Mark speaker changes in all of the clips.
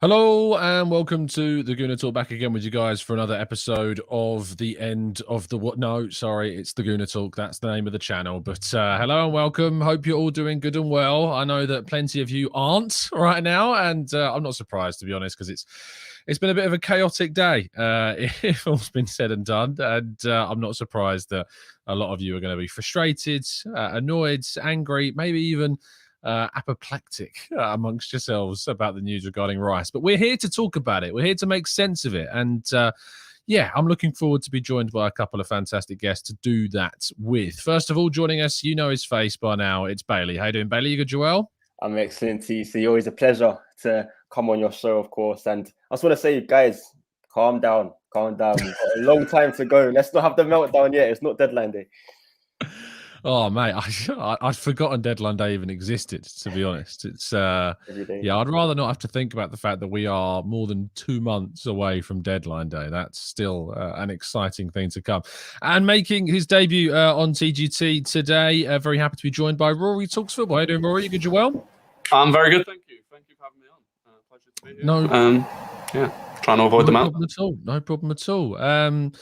Speaker 1: Hello and welcome to the Gooner Talk, back again with you guys for another episode of the end of the what? No, sorry, it's the Gooner Talk. That's the name of the channel. But hello and welcome. Hope you're all doing good and well. I know that plenty of you aren't right now, and I'm not surprised, to be honest, because it's been a bit of a chaotic day, if all's been said and done. And I'm not surprised that a lot of you are going to be frustrated, annoyed, angry, maybe even apoplectic amongst yourselves about the news regarding Rice. But we're here to talk about it. We're here to make sense of it. And yeah, I'm looking forward to be joined by a couple of fantastic guests to do that with. First of all, joining us, you know his face by now. It's Bailey. How you doing, Bailey? You good, Joel?
Speaker 2: I'm excellent, TC. Always a pleasure to come on your show, of course. And I just want to say, guys, calm down. Calm down. We've got a long time to go. Let's not have the meltdown yet. It's not deadline day.
Speaker 1: Oh, mate, I'd forgotten deadline day even existed, to be honest. It's yeah, I'd rather not have to think about the fact that we are more than 2 months away from deadline day. That's still an exciting thing to come. And making his debut on TGT today, very happy to be joined by Rory Talks Football. How you doing, Rory? You good, Joel?
Speaker 3: I'm very good, thank you. Thank you for having me on. Pleasure to be here.
Speaker 1: No,
Speaker 3: yeah, trying to avoid the meltdown.
Speaker 1: No problem at all.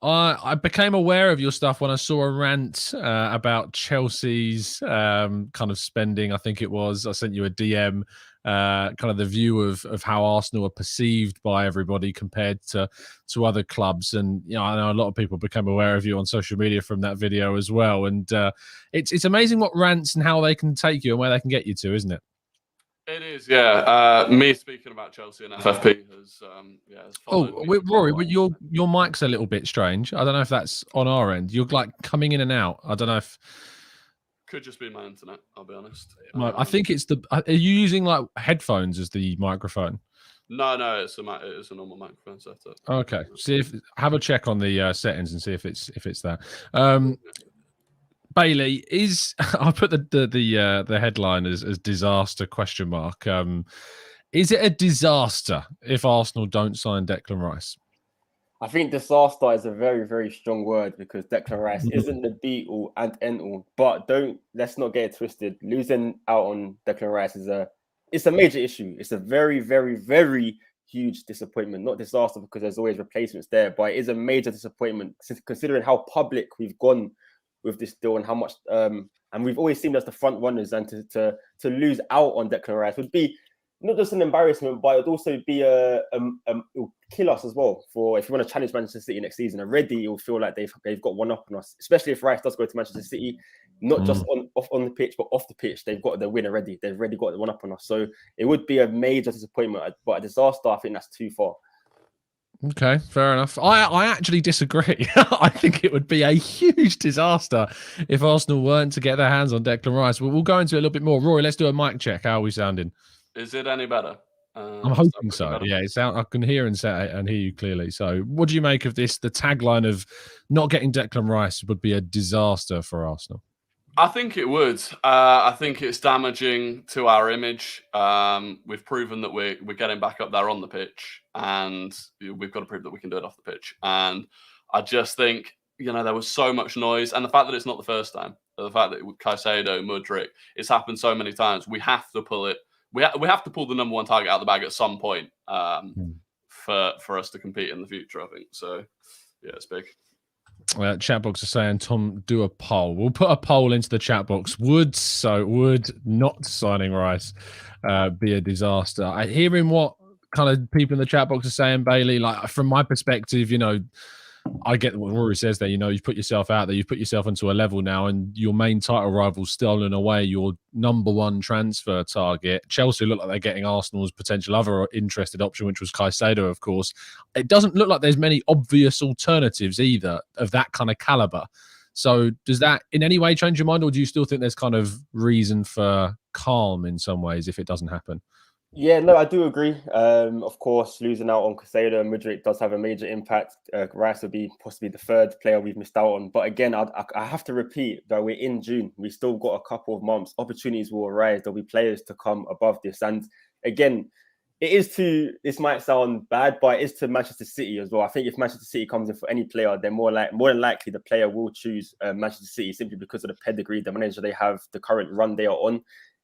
Speaker 1: I became aware of your stuff when I saw a rant about Chelsea's kind of spending. I think it was. I sent you a DM, kind of the view of how Arsenal are perceived by everybody compared to other clubs. And you know, I know a lot of people became aware of you on social media from that video as well. And it's amazing what rants and how they can take you and where they can get you to, isn't it?
Speaker 3: It is, yeah. Me speaking about Chelsea and FFP has
Speaker 1: Rory, but your mic's a little bit strange. I don't know if that's on our end. You're like coming in and out. I don't know if
Speaker 3: could just be my internet. I'll be honest.
Speaker 1: I think it's the. Are you using like headphones as the microphone?
Speaker 3: No, it's a normal microphone setup.
Speaker 1: Okay, have a check on the settings and see if it's that. Bailey, I put the headline as disaster ? Is it a disaster if Arsenal don't sign Declan Rice?
Speaker 2: I think disaster is a very, very strong word because Declan Rice isn't the be all and end all. But let's not get it twisted. Losing out on Declan Rice it's a major issue. It's a very, very, very huge disappointment. Not disaster because there's always replacements there, but it is a major disappointment considering how public we've gone with this deal and how much and we've always seen as the front runners, and to lose out on Declan Rice would be not just an embarrassment, but it would also be it will kill us as well. For if you want to challenge Manchester City next season, already you'll feel like they've got one up on us, especially if Rice does go to Manchester City, not just on the pitch but off the pitch. They've got the win already. They've already got the one up on us, so it would be a major disappointment. But a disaster, I think that's too far.
Speaker 1: Okay, fair enough. I actually disagree. I think it would be a huge disaster if Arsenal weren't to get their hands on Declan Rice. We'll go into it a little bit more. Rory, let's do a mic check. How are we sounding?
Speaker 3: Is it any better?
Speaker 1: I'm hoping so. Better? Yeah, I can hear and hear you clearly. So what do you make of this? The tagline of not getting Declan Rice would be a disaster for Arsenal.
Speaker 3: I think it would. I think it's damaging to our image. We've proven that we're getting back up there on the pitch, and we've got to prove that we can do it off the pitch. And I just think, there was so much noise, and the fact that it's not the first time, the fact that Caicedo, Mudryk, it's happened so many times. We have to pull it. We have to pull the number one target out of the bag at some point for us to compete in the future, I think. So, yeah, it's big.
Speaker 1: Chat box are saying, Tom, do a poll. We'll put a poll into the chat box. Would not signing Rice be a disaster? I hearing what kind of people in the chat box are saying, Bailey. Like from my perspective, I get what Rory says there. You've put yourself out there, you've put yourself into a level now, and your main title rival's stolen away your number one transfer target. Chelsea look like they're getting Arsenal's potential other interested option, which was Caicedo, of course. It doesn't look like there's many obvious alternatives either of that kind of caliber. So does that in any way change your mind, or do you still think there's kind of reason for calm in some ways if it doesn't happen?
Speaker 2: Yeah, no, I do agree. Of course, losing out on Caicedo and Mudryk does have a major impact. Rice would be possibly the third player we've missed out on. But again, I have to repeat that we're in June. We still got a couple of months. Opportunities will arise. There'll be players to come above this. And again, this might sound bad, but it is to Manchester City as well. I think if Manchester City comes in for any player, then more than likely the player will choose Manchester City simply because of the pedigree, the manager they have, the current run they are on.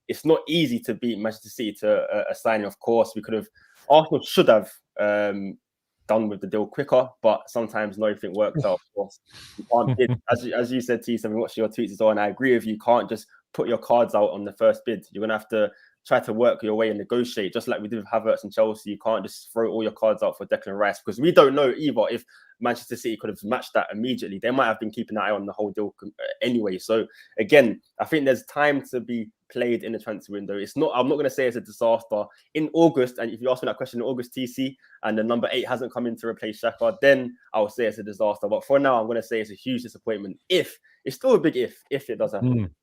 Speaker 2: It's not easy to beat Manchester City to a signing. Of course, we could have Arsenal should have done with the deal quicker, but sometimes not everything works out. Of course, you can't bid, as you said, T. So we watched your tweets as well, and I agree with you. You can't just put your cards out on the first bid. You're gonna have to try to work your way and negotiate, just like we did with Havertz and Chelsea. You can't just throw all your cards out for Declan Rice, because we don't know either if Manchester City could have matched that immediately. They might have been keeping an eye on the whole deal anyway. So again, I think there's time to be played in the transfer window. It's not. I'm not going to say it's a disaster in August. And if you ask me that question in August, TC, and the number 8 hasn't come in to replace Xhaka, then I will say it's a disaster. But for now, I'm going to say it's a huge disappointment. If it's still a big if it does happen.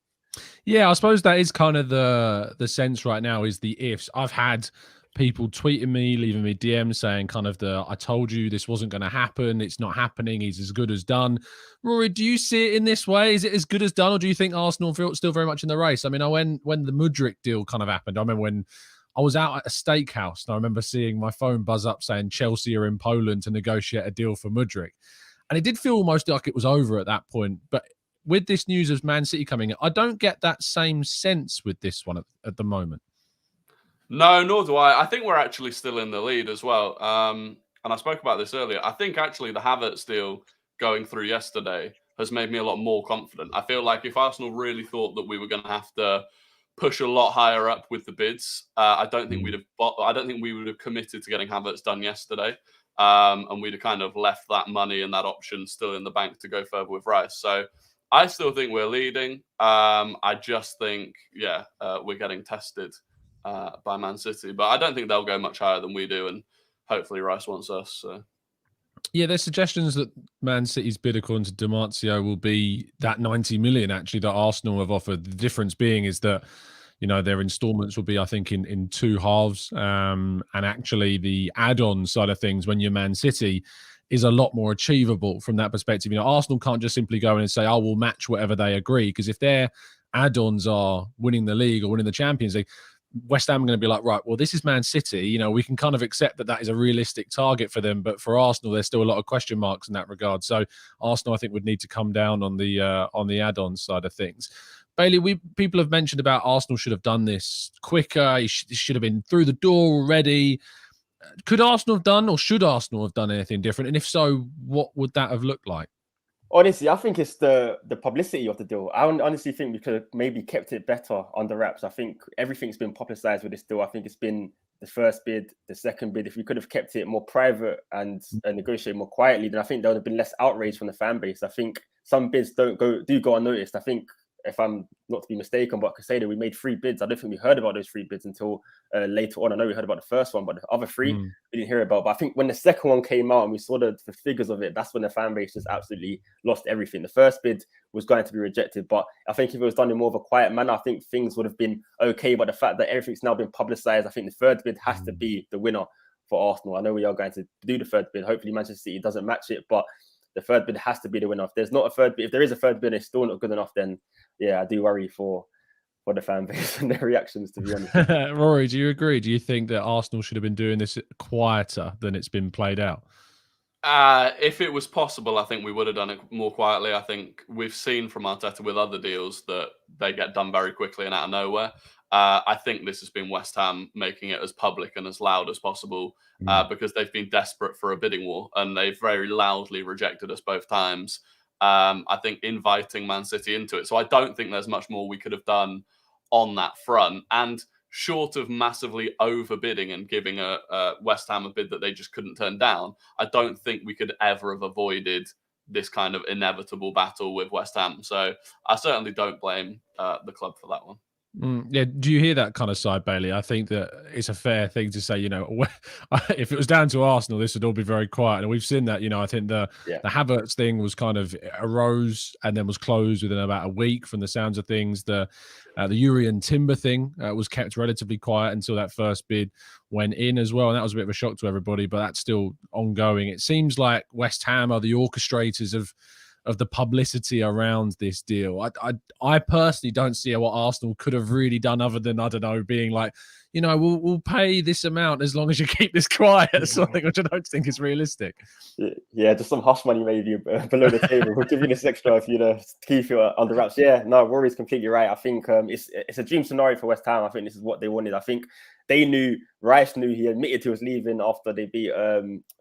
Speaker 1: Yeah, I suppose that is kind of the sense right now, is the ifs. I've had people tweeting me, leaving me DMs saying kind of I told you this wasn't going to happen. It's not happening. He's as good as done. Rory, do you see it in this way? Is it as good as done, or do you think Arsenal feel still very much in the race? I mean, when the Mudryk deal kind of happened, I remember when I was out at a steakhouse and I remember seeing my phone buzz up saying Chelsea are in Poland to negotiate a deal for Mudryk. And it did feel almost like it was over at that point. But with this news of Man City coming in, I don't get that same sense with this one at the moment.
Speaker 3: No, nor do I. I think we're actually still in the lead as well. And I spoke about this earlier. I think actually the Havertz deal going through yesterday has made me a lot more confident. I feel like if Arsenal really thought that we were going to have to push a lot higher up with the bids, I don't think we would have committed to getting Havertz done yesterday. And we'd have kind of left that money and that option still in the bank to go further with Rice. So I still think we're leading. I just think, we're getting tested by Man City, but I don't think they'll go much higher than we do, and hopefully Rice wants us. So.
Speaker 1: Yeah, there's suggestions that Man City's bid, according to Dimarzio, will be that 90 million actually that Arsenal have offered. The difference being is that, you know, their installments will be, I think, in 2 halves, and actually the add-on side of things when you're Man City is a lot more achievable from that perspective. You know, Arsenal can't just simply go in and say, "Oh, we'll match whatever they agree," because if their add-ons are winning the league or winning the Champions League, West Ham are going to be like, right, well, this is Man City. You know, we can kind of accept that is a realistic target for them. But for Arsenal, there's still a lot of question marks in that regard. So Arsenal, I think, would need to come down on the add-on side of things. Bailey, people have mentioned about Arsenal should have done this quicker. It should have been through the door already. Could Arsenal have done, or should Arsenal have done anything different? And if so, what would that have looked like?
Speaker 2: Honestly, I think it's the publicity of the deal. I honestly think we could have maybe kept it better under wraps. I think everything's been publicized with this deal. I think it's been the first bid, the second bid. If we could have kept it more private and negotiated more quietly, then I think there would have been less outrage from the fan base. I think some bids do go unnoticed. I think, if I'm not to be mistaken, but Casado, we made 3 bids. I don't think we heard about those 3 bids until later on. I know we heard about the first one, but the other 3 we didn't hear about. But I think when the second one came out and we saw the figures of it, that's when the fan base just absolutely lost everything. The first bid was going to be rejected, but I think if it was done in more of a quiet manner, I think things would have been okay. But the fact that everything's now been publicized, I think the third bid has to be the winner for Arsenal. I know we are going to do the third bid. Hopefully Manchester City doesn't match it, but the third bid has to be the winner. If there's not a third bid, if there is a third bid and it's still not good enough, then yeah, I do worry for the fan base and their reactions, to be honest.
Speaker 1: Rory, do you agree? Do you think that Arsenal should have been doing this quieter than it's been played out?
Speaker 3: If it was possible, I think we would have done it more quietly. I think we've seen from Arteta with other deals that they get done very quickly and out of nowhere. I think this has been West Ham making it as public and as loud as possible because they've been desperate for a bidding war and they've very loudly rejected us both times. I think inviting Man City into it. So I don't think there's much more we could have done on that front. And short of massively overbidding and giving a West Ham a bid that they just couldn't turn down, I don't think we could ever have avoided this kind of inevitable battle with West Ham. So I certainly don't blame the club for that one.
Speaker 1: Yeah, do you hear that kind of side, Bailey? I think that it's a fair thing to say, you know, if it was down to Arsenal, this would all be very quiet. And we've seen that, you know, I think the Havertz thing was kind of arose and then was closed within about a week from the sounds of things. The Uri and Timber thing was kept relatively quiet until that first bid went in as well. And that was a bit of a shock to everybody, but that's still ongoing. It seems like West Ham are the orchestrators of the publicity around this deal. I personally don't see what Arsenal could have really done other than, I don't know, being like, you know, we'll pay this amount as long as you keep this quiet, something which I don't think is realistic.
Speaker 2: Yeah, just some hush money maybe below the table. We'll give you this extra if you keep it under wraps. Yeah, no, Rory's completely right. I think it's a dream scenario for West Ham. I think this is what they wanted. I think they knew, Rice knew, he admitted he was leaving after they beat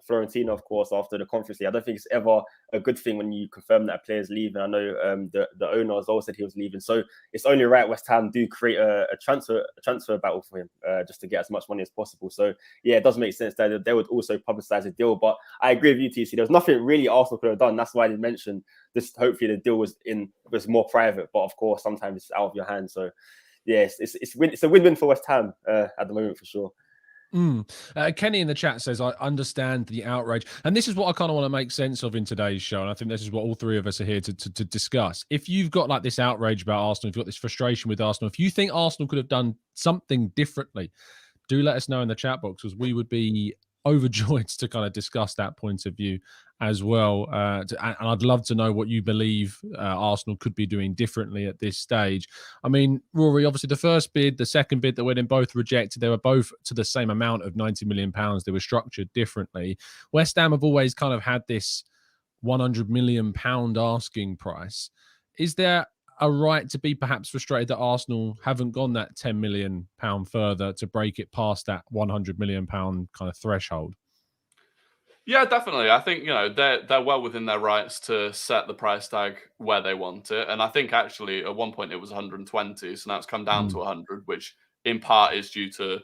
Speaker 2: Fiorentina, of course, after the Conference League. I don't think it's ever a good thing when you confirm that a player's leaving. I know the owner as well said he was leaving. So it's only right West Ham do create a transfer battle for him just to get as much money as possible. So yeah, it does make sense that they would also publicise a deal. But I agree with you, TC. There was nothing really Arsenal could have done. That's why they mentioned this. Hopefully the deal was more private. But of course, sometimes it's out of your hands. So yes, it's a win-win for West Ham at the moment for sure.
Speaker 1: Kenny in the chat says, I understand the outrage. And this is what I kind of want to make sense of in today's show. And I think this is what all three of us are here to discuss. If you've got like this outrage about Arsenal, if you've got this frustration with Arsenal, if you think Arsenal could have done something differently, do let us know in the chat box, because we would be overjoyed to kind of discuss that point of view as well. And I'd love to know what you believe Arsenal could be doing differently at this stage. I mean, Rory, obviously the first bid, the second bid that went in, both rejected. They were both to the same amount of £90 million. They were structured differently. West Ham have always kind of had this £100 million asking price. Is there a right to be perhaps frustrated that Arsenal haven't gone that £10 million further to break it past that £100 million kind of threshold?
Speaker 3: Yeah, definitely. I think, they're well within their rights to set the price tag where they want it. And I think actually at one point it was 120. So now it's come down to 100, which in part is due to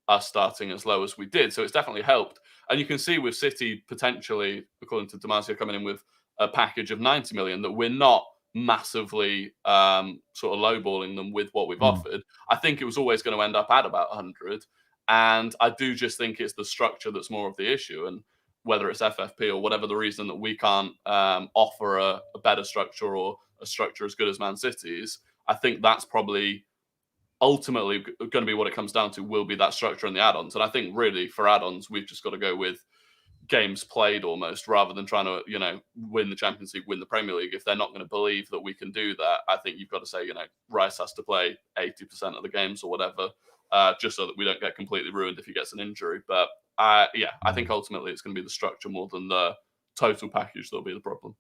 Speaker 3: us starting as low as we did. So it's definitely helped. And you can see with City potentially, according to Damasio, coming in with a package of 90 million, that we're not massively sort of lowballing them with what we've offered. I think it was always going to end up at about 100. And I do just think it's the structure that's more of the issue. And whether it's FFP or whatever the reason that we can't offer a better structure or a structure as good as Man City's, I think that's probably ultimately going to be what it comes down to, will be that structure and the add-ons. And I think really for add-ons, we've just got to go with games played almost, rather than trying to, win the Champions League, win the Premier League. If they're not going to believe that we can do that, I think you've got to say, Rice has to play 80% of the games or whatever, just so that we don't get completely ruined if he gets an injury. But I think ultimately it's going to be the structure more than the total package that'll be the problem.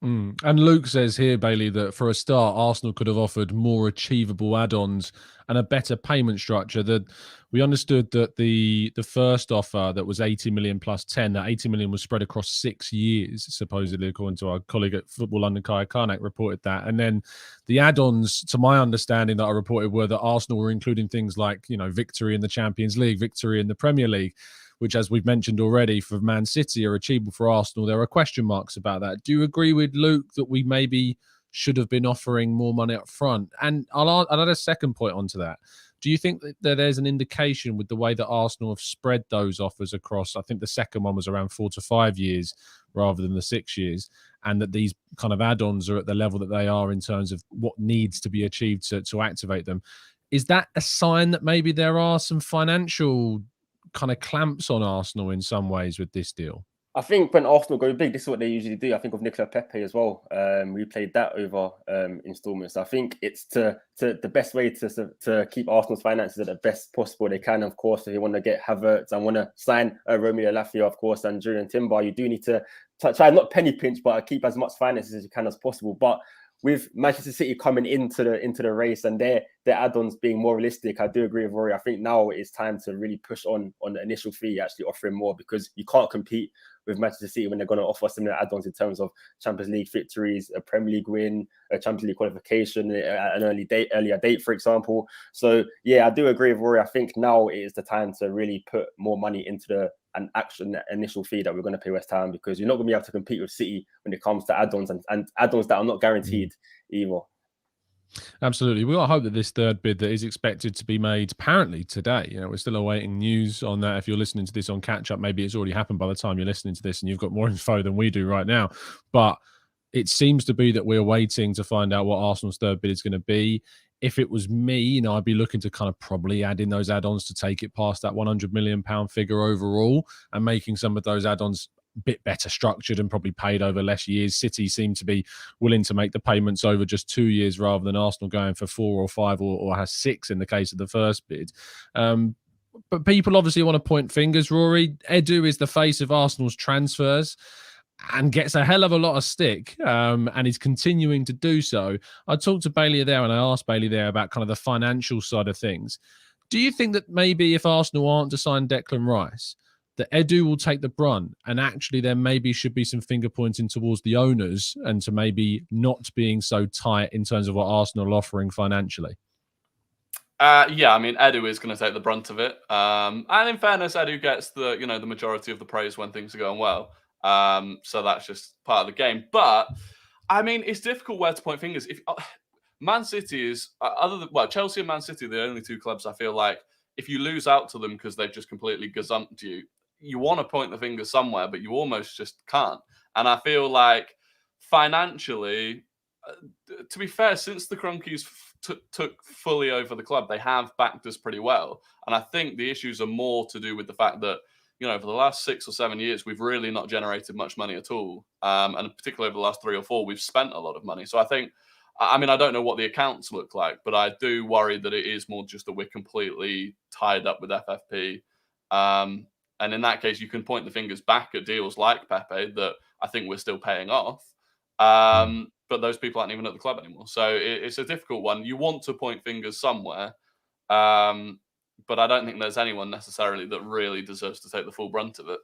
Speaker 1: And Luke says here, Bailey, that for a start, Arsenal could have offered more achievable add-ons and a better payment structure. That we understood that the first offer that was 80 million plus 10, that 80 million was spread across 6 years, supposedly, according to our colleague at Football London, Kaya Karnak, reported that. And then the add-ons, to my understanding, that I reported were that Arsenal were including things like, victory in the Champions League, victory in the Premier League, which, as we've mentioned already, for Man City are achievable for Arsenal. There are question marks about that. Do you agree with Luke that we maybe should have been offering more money up front? And I'll add a second point onto that. Do you think that there's an indication with the way that Arsenal have spread those offers across, I think the second one was around 4 to 5 years rather than the 6 years, and that these kind of add-ons are at the level that they are in terms of what needs to be achieved to activate them? Is that a sign that maybe there are some financial kind of clamps on Arsenal in some ways with this deal?
Speaker 2: I think when Arsenal go big, this is what they usually do. I think of Nicola Pepe as well. We played that over installments. I think it's to the best way to keep Arsenal's finances at the best possible they can. Of course, if you want to get Havertz and want to sign Romeo Lafayette, of course, and Julian Timber, you do need to try not penny pinch, but keep as much finances as you can as possible. But with Manchester City coming into the race and their add-ons being more realistic, I do agree with Rory. I think now it's time to really push on the initial fee, actually offering more, because you can't compete with Manchester City when they're going to offer similar add-ons in terms of Champions League victories, a Premier League win, a Champions League qualification, an earlier date, for example. So yeah, I do agree with Rory. I think now is the time to really put more money into an initial fee that we're going to pay West Ham, because you're not going to be able to compete with City when it comes to add-ons and add-ons that are not guaranteed either.
Speaker 1: Absolutely. We all hope that this third bid that is expected to be made apparently today, we're still awaiting news on that. If you're listening to this on catch up, maybe it's already happened by the time you're listening to this and you've got more info than we do right now. But it seems to be that we're waiting to find out what Arsenal's third bid is going to be. If it was me, I'd be looking to kind of probably add in those add-ons to take it past that £100 million figure overall, and making some of those add-ons bit better structured and probably paid over less years. City seem to be willing to make the payments over just 2 years rather than Arsenal going for 4 or 5 or has 6 in the case of the first bid. But people obviously want to point fingers. Rory, Edu is the face of Arsenal's transfers and gets a hell of a lot of stick, and is continuing to do so. I talked to Bailey there and I asked Bailey there about kind of the financial side of things. Do you think that maybe if Arsenal aren't to sign Declan Rice, that Edu will take the brunt, and actually there maybe should be some finger pointing towards the owners and to maybe not being so tight in terms of what Arsenal are offering financially?
Speaker 3: Yeah, I mean, Edu is going to take the brunt of it. And in fairness, Edu gets the majority of the praise when things are going well. So that's just part of the game. But I mean, it's difficult where to point fingers. If Man City is Chelsea and Man City are the only two clubs I feel like if you lose out to them because they've just completely gazumped you, you want to point the finger somewhere, but you almost just can't. And I feel like financially, to be fair, since the Cronkies took fully over the club, they have backed us pretty well. And I think the issues are more to do with the fact that, for the last 6 or 7 years, we've really not generated much money at all. And particularly over the last 3 or 4, we've spent a lot of money. So I think, I don't know what the accounts look like, but I do worry that it is more just that we're completely tied up with FFP. And in that case, you can point the fingers back at deals like Pepe that I think we're still paying off. But those people aren't even at the club anymore. So it's a difficult one. You want to point fingers somewhere. But I don't think there's anyone necessarily that really deserves to take the full brunt of it.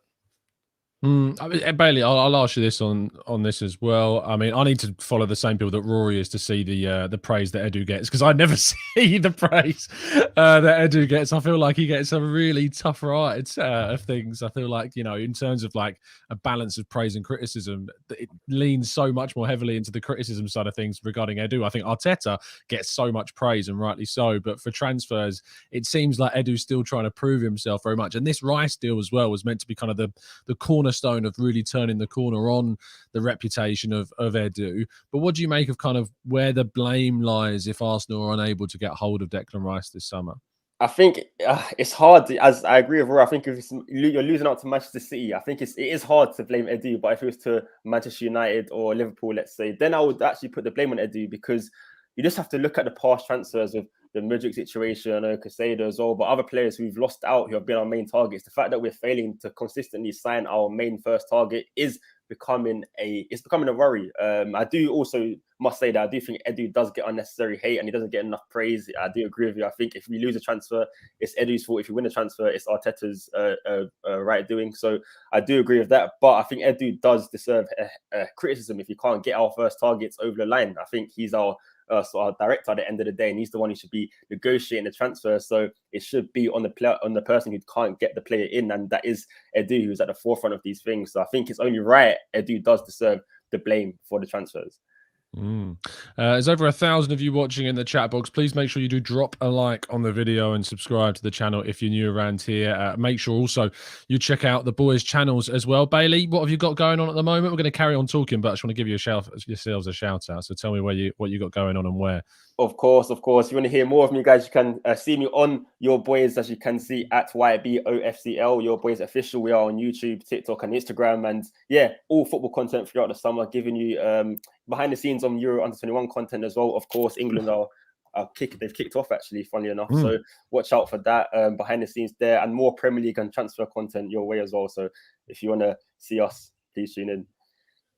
Speaker 1: I mean, Bailey, I'll ask you this on this as well. I mean, I need to follow the same people that Rory is to see the praise that Edu gets, because I never see the praise that Edu gets. I feel like he gets a really tough ride of things. I feel like, in terms of like a balance of praise and criticism, it leans so much more heavily into the criticism side of things regarding Edu. I think Arteta gets so much praise, and rightly so. But for transfers, it seems like Edu's still trying to prove himself very much. And this Rice deal as well was meant to be kind of the cornerstone of really turning the corner on the reputation of Edu. But what do you make of kind of where the blame lies if Arsenal are unable to get hold of Declan Rice this summer?
Speaker 2: I think it's hard, as I agree with Rory. I think if you're losing out to Manchester City, I think it is hard to blame Edu. But if it was to Manchester United or Liverpool, let's say, then I would actually put the blame on Edu, because you just have to look at the past transfers with the Mudryk situation, Casado as well, but other players who've lost out, who have been our main targets. The fact that we're failing to consistently sign our main first target is becoming a worry. I do also must say that I do think Edu does get unnecessary hate and he doesn't get enough praise. I do agree with you. I think if we lose a transfer, it's Edu's fault. If we win a transfer, it's Arteta's right doing. So I do agree with that. But I think Edu does deserve criticism if he can't get our first targets over the line. I think he's our director at the end of the day, and he's the one who should be negotiating the transfer. So it should be on the person who can't get the player in, and that is Edu, who's at the forefront of these things. So I think it's only right Edu does deserve the blame for the transfers.
Speaker 1: There's over 1,000 of you watching in the chat box. Please make sure you do drop a like on the video and subscribe to the channel if you're new around here. Make sure also you check out the boys' channels as well. Bailey, what have you got going on at the moment? We're going to carry on talking, but I just want to give you yourselves a shout out. So tell me what you got going on and where.
Speaker 2: Of course. If you want to hear more of me, guys, you can see me on Your Boys, as you can see, at YBOFCL, Your Boys Official. We are on YouTube, TikTok, and Instagram. And yeah, all football content throughout the summer, giving you behind the scenes on Euro Under-21 content as well. Of course, England they've kicked off, actually, funnily enough. So watch out for that behind the scenes there, and more Premier League and transfer content your way as well. So if you want to see us, please tune in.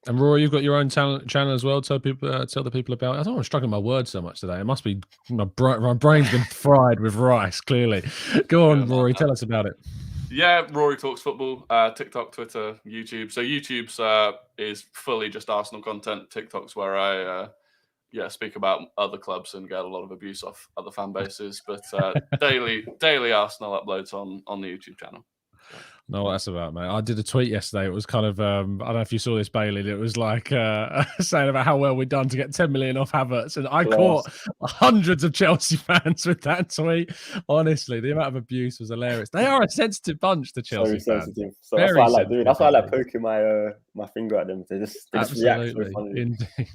Speaker 1: And Rory, you've got your own channel as well. Tell the people about it. I don't know, I'm struggling my words so much today. It must be my brain's been fried with rice, clearly. Go on, Rory, tell us about it.
Speaker 3: Yeah, Rory Talks Football, TikTok, Twitter, YouTube. So YouTube's is fully just Arsenal content. TikTok's where I speak about other clubs and get a lot of abuse off other fan bases. But daily Arsenal uploads on the YouTube channel.
Speaker 1: No, what that's about, mate. I did a tweet yesterday. It was kind of, I don't know if you saw this, Bailey. It was like saying about how well we'd done to get 10 million off Havertz. And I caught hundreds of Chelsea fans with that tweet. Honestly, the amount of abuse was hilarious. They are a sensitive bunch, the Chelsea fans.
Speaker 2: Sensitive. So that's what I like doing. That's why I like poking my finger at them. They just react so funny.
Speaker 1: Indeed.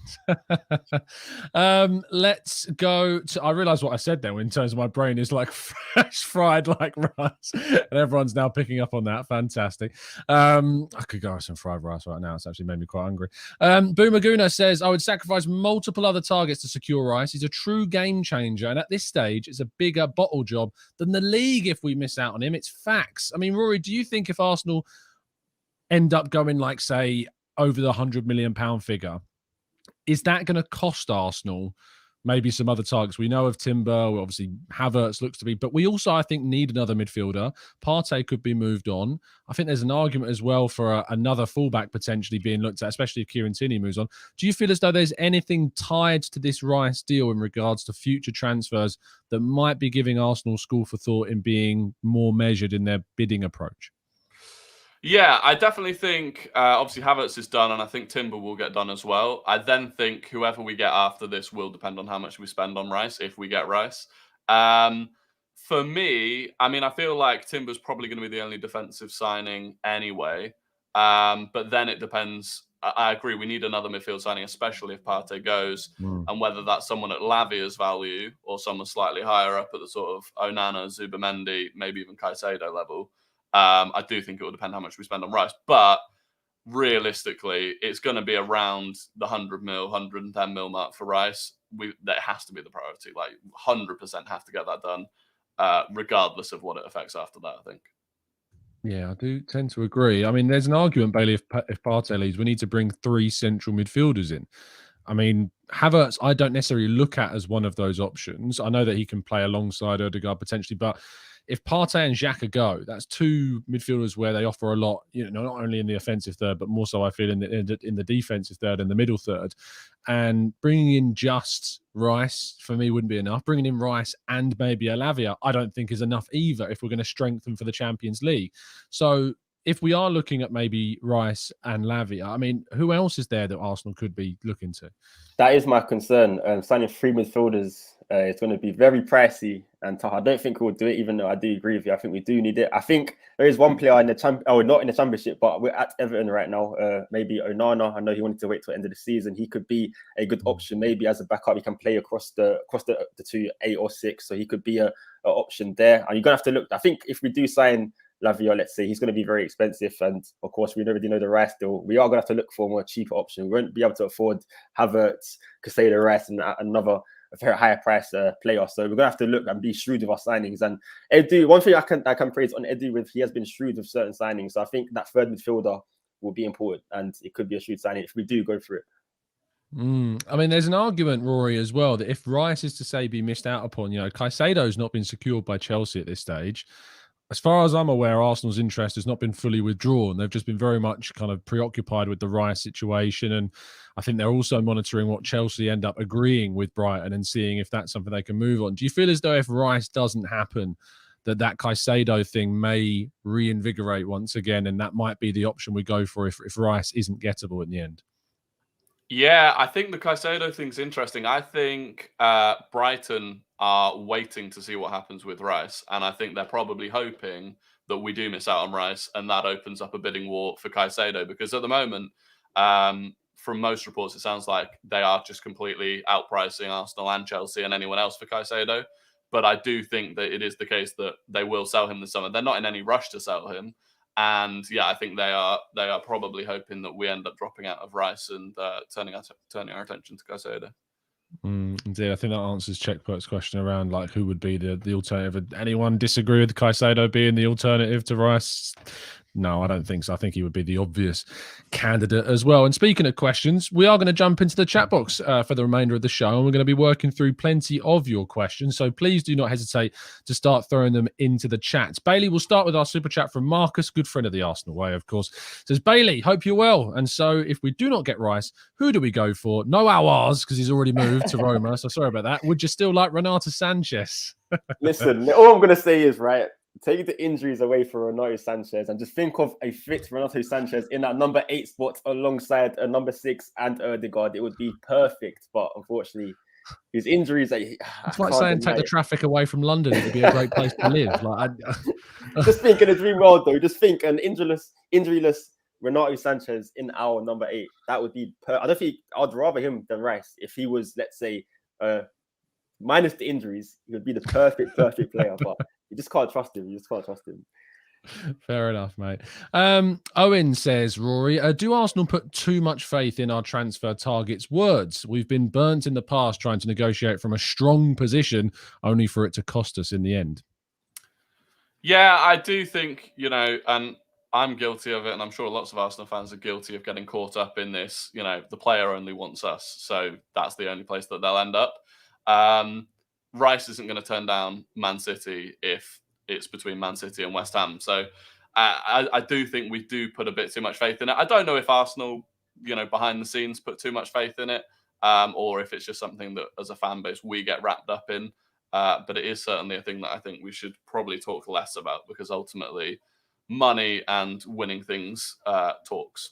Speaker 1: Let's go to, I realised what I said there in terms of my brain is like fresh fried like rice. And everyone's now picking up on that. Fantastic. I could go with some fried rice right now. It's actually made me quite hungry. Boomer Gooner says, I would sacrifice multiple other targets to secure Rice. He's a true game changer. And at this stage, it's a bigger bottle job than the league if we miss out on him. It's facts. I mean, Rory, do you think if Arsenal end up going, like, say, over the £100 million figure, is that going to cost Arsenal maybe some other targets. We know of Timber, obviously Havertz looks to be, but we also, I think, need another midfielder. Partey could be moved on. I think there's an argument as well for another fullback potentially being looked at, especially if Kieran Tierney moves on. Do you feel as though there's anything tied to this Rice deal in regards to future transfers that might be giving Arsenal school for thought in being more measured in their bidding approach?
Speaker 3: Yeah, I definitely think, obviously, Havertz is done, and I think Timber will get done as well. I then think whoever we get after this will depend on how much we spend on Rice, if we get Rice. For me, I mean, I feel like Timber's probably going to be the only defensive signing anyway. But then it depends. I agree, we need another midfield signing, especially if Partey goes, and whether that's someone at Lavia's value or someone slightly higher up at the sort of Onana, Zubamendi, maybe even Caicedo level. I do think it will depend how much we spend on Rice, but realistically, it's going to be around the 100 mil, 110 mil mark for Rice. That has to be the priority. Like 100% have to get that done, regardless of what it affects after that, I think.
Speaker 1: Yeah, I do tend to agree. I mean, there's an argument, Bailey, if Partey leaves, we need to bring 3 central midfielders in. I mean, Havertz, I don't necessarily look at as one of those options. I know that he can play alongside Odegaard potentially, but if Partey and Xhaka go, that's 2 midfielders where they offer a lot, not only in the offensive third, but more so I feel in the defensive third and the middle third. And bringing in just Rice for me wouldn't be enough. Bringing in Rice and maybe Lavia, I don't think is enough either if we're going to strengthen for the Champions League. So if we are looking at maybe Rice and Lavia, I mean, who else is there that Arsenal could be looking to?
Speaker 2: That is my concern. Signing 3 midfielders is going to be very pricey and tough. I don't think we'll do it, even though I do agree with you. I think we do need it. I think there is one player in the not in the Championship, but we're at Everton right now. Maybe Onana. I know he wanted to wait till the end of the season. He could be a good option. Maybe as a backup, he can play across the 2, 8 or 6. So he could be a option there. And you're gonna have to look. I think if we do sign Lavia, let's say, he's going to be very expensive, and of course we already know the Rice deal. We are going to have to look for a more cheaper option. We won't be able to afford Havertz, Caicedo, Rice, and another very higher price player. So we're going to have to look and be shrewd with our signings. And Edu, one thing I can praise on Edu with, he has been shrewd with certain signings. So I think that third midfielder will be important, and it could be a shrewd signing if we do go for it.
Speaker 1: I mean, there's an argument, Rory, as well, that if Rice is to say be missed out upon, Caicedo's not been secured by Chelsea at this stage. As far as I'm aware, Arsenal's interest has not been fully withdrawn. They've just been very much kind of preoccupied with the Rice situation. And I think they're also monitoring what Chelsea end up agreeing with Brighton and seeing if that's something they can move on. Do you feel as though if Rice doesn't happen, that Caicedo thing may reinvigorate once again, and that might be the option we go for if Rice isn't gettable in the end?
Speaker 3: Yeah, I think the Caicedo thing's interesting. I think Brighton are waiting to see what happens with Rice, and I think they're probably hoping that we do miss out on Rice, and that opens up a bidding war for Caicedo. Because at the moment, from most reports, it sounds like they are just completely outpricing Arsenal and Chelsea and anyone else for Caicedo. But I do think that it is the case that they will sell him this summer. They're not in any rush to sell him. And yeah, I think they are probably hoping that we end up dropping out of Rice and turning our attention to Caicedo.
Speaker 1: Indeed, I think that answers Checkbook's question around like who would be the alternative. Anyone disagree with Caicedo being the alternative to Rice? No, I don't think so. I think he would be the obvious candidate as well. And speaking of questions, we are going to jump into the chat box for the remainder of the show, and we're going to be working through plenty of your questions. So please do not hesitate to start throwing them into the chat. Bailey, we'll start with our super chat from Marcus, good friend of the Arsenal Way, of course. Says, Bailey, hope you're well. And so if we do not get Rice, who do we go for? No Aouars, because he's already moved to Roma. So sorry about that. Would you still like Renato Sanchez?
Speaker 2: Listen, all I'm going to say is, right, take the injuries away for Renato Sanchez and just think of a fit Renato Sanchez in that number 8 spot alongside a number 6 and Odegaard. It would be perfect, but unfortunately, his injuries.
Speaker 1: It's like saying take the traffic away from London. It would be a great place to live. Like,
Speaker 2: just think in a dream world, though. Just think an injuryless Renato Sanchez in our number 8. That would be. I don't think I'd rather him than Rice. If he was, let's say, minus the injuries, he would be the perfect player. But you just can't trust him.
Speaker 1: Fair enough, mate. Owen says, Rory, do Arsenal put too much faith in our transfer targets' words? We've been burnt in the past trying to negotiate from a strong position, only for it to cost us in the end.
Speaker 3: Yeah, I do think, and I'm guilty of it, and I'm sure lots of Arsenal fans are guilty of getting caught up in this. The player only wants us, so that's the only place that they'll end up. Rice isn't going to turn down Man City if it's between Man City and West Ham. So I do think we do put a bit too much faith in it. I don't know if Arsenal, behind the scenes put too much faith in it, or if it's just something that as a fan base we get wrapped up in. But it is certainly a thing that I think we should probably talk less about, because ultimately money and winning things talks.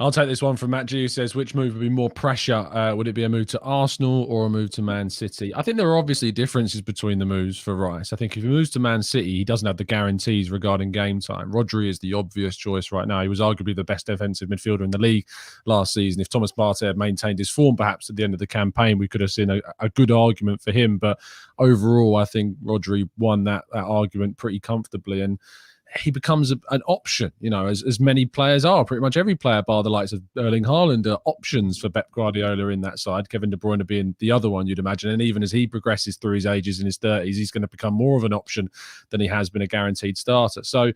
Speaker 1: I'll take this one from Matt G, who says, which move would be more pressure? Would it be a move to Arsenal or a move to Man City? I think there are obviously differences between the moves for Rice. I think if he moves to Man City, he doesn't have the guarantees regarding game time. Rodri is the obvious choice right now. He was arguably the best defensive midfielder in the league last season. If Thomas Partey had maintained his form perhaps at the end of the campaign, we could have seen a good argument for him. But overall, I think Rodri won that argument pretty comfortably. And he becomes an option, as many players are. Pretty much every player, bar the likes of Erling Haaland, are options for Pep Guardiola in that side. Kevin De Bruyne being the other one, you'd imagine. And even as he progresses through his ages in his 30s, he's going to become more of an option than he has been a guaranteed starter. So